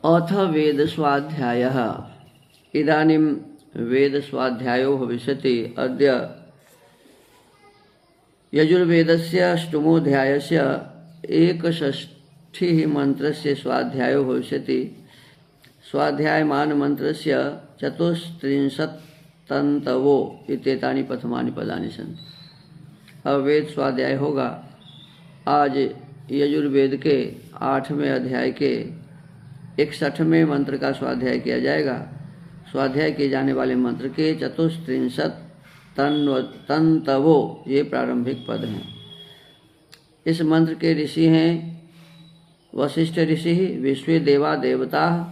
अथ वेदस्वाध्यायः। इदानीं वेदस्वाध्यायो भविष्यति। अद्य यजुर्वेदस्य अष्टमोऽध्यायस्य 61 मन्त्रस्य स्वाध्यायो भविष्यति। स्वाध्यायमानमन्त्रस्य 34 तन्तवो इत्येतानि प्रथमानि पदानि सन्ति। अब वेद स्वाध्याय होगा। आज यजुर्वेद के 8वें अध्याय के 61वें मंत्र का स्वाध्याय किया जाएगा। स्वाध्याय किए जाने वाले मंत्र के 34 तन्तवो ये प्रारंभिक पद हैं। इस मंत्र के ऋषि हैं वशिष्ठ ऋषि, विश्वे देवा देवता,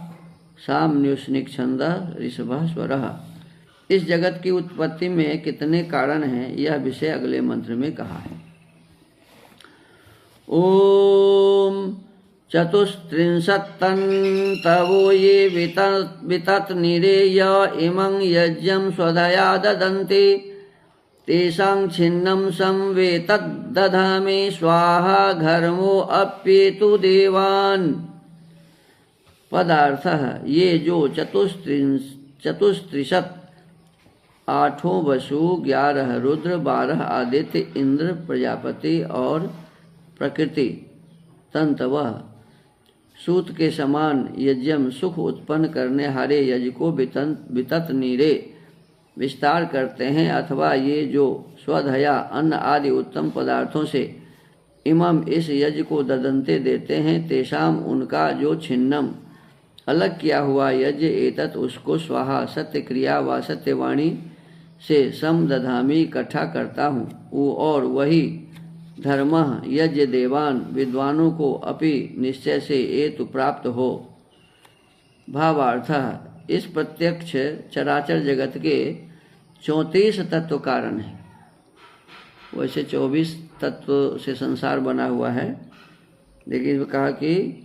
साम्युष्णिक छंदः ऋषभः स्वरः। इस जगत की उत्पत्ति में कितने कारण हैं, यह विषय अगले मंत्र में कहा है। ओम 34 तन्तवो ये वितत्निरेय इमं यज्ञं स्वधया ददन्ति तेषां छिन्नं संवेतद्दधामि स्वाहा घर्मो अप्येतु देवान्। पदार्थः ये जो 34 8 वसु, 11 रुद्र, 12 आदित्य, इंद्र, प्रजापति और प्रकृति तंतवः सूत के समान यज्ञम सुख उत्पन्न करने हारे यज्ञ को वितत नीरे विस्तार करते हैं, अथवा ये जो स्वधया अन्न आदि उत्तम पदार्थों से इमम इस यज्ञ को ददंते देते हैं, तेषाम उनका जो छिन्नम अलग किया हुआ यज्ञ एतत् उसको स्वाहा सत्य क्रिया व सत्यवाणी से सम दधामी इकट्ठा करता हूँ, और वही धर्म यज्ञ देवान विद्वानों को अपि निश्चय से हेतु प्राप्त हो। भावार्थ इस प्रत्यक्ष चराचर जगत के 34 तत्व कारण है। वैसे 24 तत्व से संसार बना हुआ है, लेकिन कहा कि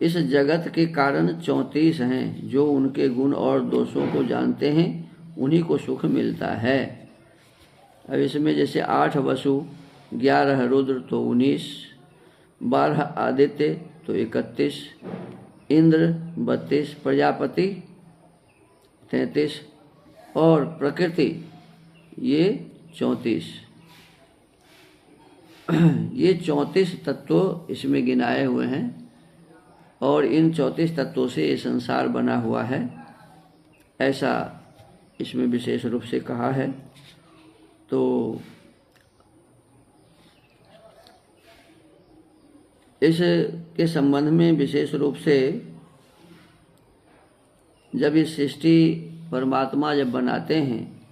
इस जगत के कारण 34 हैं। जो उनके गुण और दोषों को जानते हैं उन्हीं को सुख मिलता है। अब इसमें जैसे 8 वसु, 11 रुद्र तो 19, 12 आदित्य तो 31, इंद्र 32, प्रजापति 33 और प्रकृति ये 34। ये 34 तत्व इसमें गिनाए हुए हैं, और इन 34 तत्वों से ये संसार बना हुआ है, ऐसा इसमें विशेष रूप से कहा है। तो इस के संबंध में विशेष रूप से जब इस सृष्टि परमात्मा जब बनाते हैं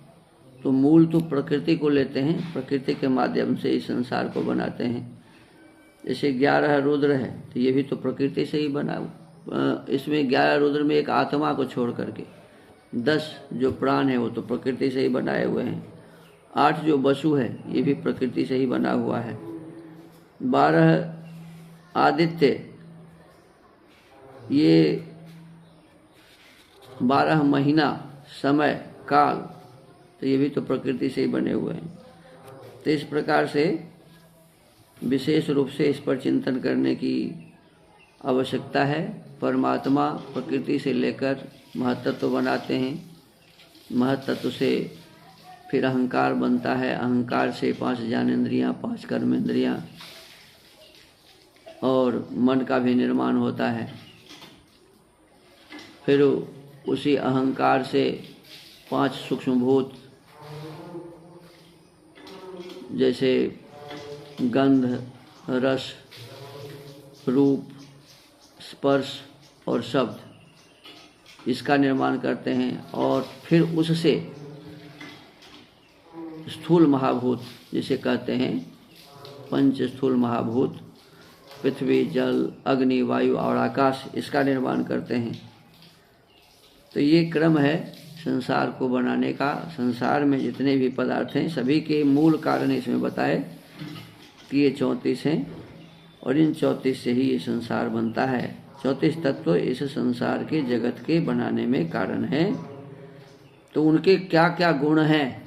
तो मूल तो प्रकृति को लेते हैं, प्रकृति के माध्यम से इस संसार को बनाते हैं। जैसे 11 रुद्र है तो ये भी तो प्रकृति से ही बना। इसमें 11 रुद्र में एक आत्मा को छोड़ करके 10 जो प्राण है वो तो प्रकृति से ही बनाए हुए हैं। 8 जो वसु है ये भी प्रकृति से ही बना हुआ है। 12 आदित्य ये 12 महीना समय काल तो ये भी तो प्रकृति से ही बने हुए हैं। तो इस प्रकार से विशेष रूप से इस पर चिंतन करने की आवश्यकता है। परमात्मा प्रकृति से लेकर महत्त्व बनाते हैं, महत्त्व से फिर अहंकार बनता है, अहंकार से 5 ज्ञानेंद्रियाँ, 5 कर्मेंद्रियाँ और मन का भी निर्माण होता है। फिर उसी अहंकार से 5 सूक्ष्मभूत जैसे गंध, रस, रूप, स्पर्श और शब्द इसका निर्माण करते हैं, और फिर उससे स्थूल महाभूत जिसे कहते हैं 5 स्थूल महाभूत पृथ्वी, जल, अग्नि, वायु और आकाश इसका निर्माण करते हैं। तो ये क्रम है संसार को बनाने का। संसार में जितने भी पदार्थ हैं सभी के मूल कारण इसमें बताए कि ये 34 हैं, और इन 34 से ही ये संसार बनता है। 34 तत्व इस संसार के जगत के बनाने में कारण हैं। तो उनके क्या क्या गुण हैं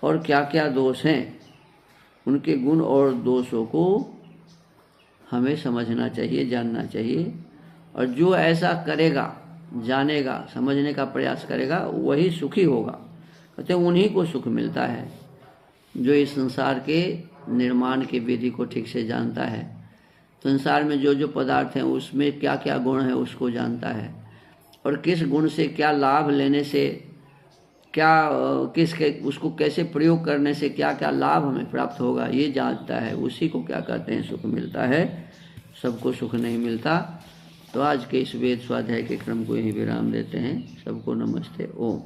और क्या क्या दोष हैं, उनके गुण और दोषों को हमें समझना चाहिए, जानना चाहिए, और जो ऐसा करेगा, जानेगा, समझने का प्रयास करेगा, वही सुखी होगा। कहते उन्हीं को सुख मिलता है जो इस संसार के निर्माण की विधि को ठीक से जानता है, संसार में जो जो पदार्थ हैं उसमें क्या क्या गुण है उसको जानता है, और किस गुण से क्या लाभ लेने से क्या उसको कैसे प्रयोग करने से क्या क्या लाभ हमें प्राप्त होगा ये जानता है, उसी को क्या कहते हैं सुख मिलता है। सबको सुख नहीं मिलता। तो आज के इस वेद स्वाध्याय के क्रम को यहीं विराम देते हैं। सबको नमस्ते। ओम।